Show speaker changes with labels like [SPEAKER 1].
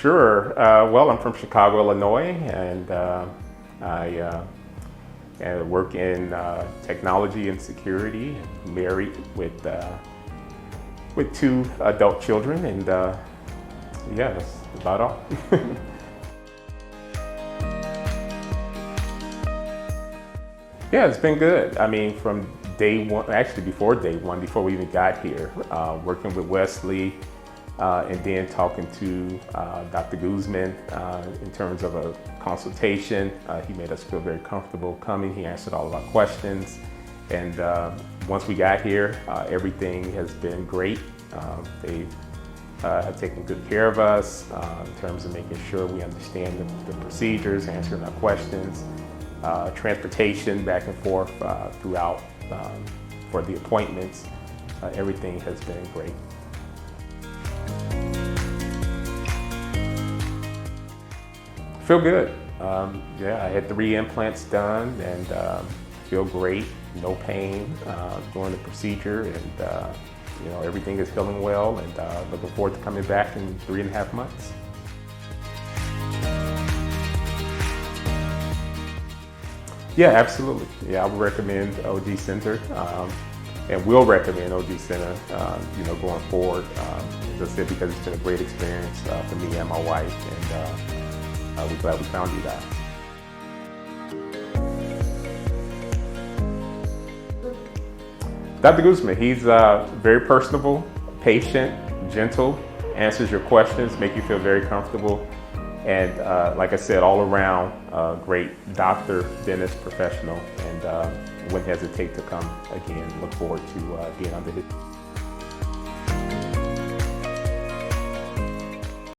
[SPEAKER 1] Sure. Well, I'm from Chicago, Illinois, and I work in technology and security. Married with two adult children, and yeah, that's about all. Yeah, it's been good. I mean, from day one, actually before day one, before we even got here, working with Wesley, and then talking to Dr. Guzman in terms of a consultation. He made us feel very comfortable coming. He answered all of our questions. And once we got here, everything has been great. They have taken good care of us in terms of making sure we understand the procedures, answering our questions, transportation back and forth throughout for the appointments. Everything has been great. Feel good. Yeah, I had 3 implants done and feel great. No pain during the procedure, and you know, everything is healing well, and looking forward to coming back in 3.5 months. Yeah, absolutely. Yeah, I would recommend OG Center, and will recommend OG Center, you know, going forward. As I said, because it's been a great experience for me and my wife, and we're glad we found you guys. Dr. Guzman, he's very personable, patient, gentle, answers your questions, make you feel very comfortable. And like I said, all around great doctor, dentist, professional, and wouldn't hesitate to come again. Look forward to being under his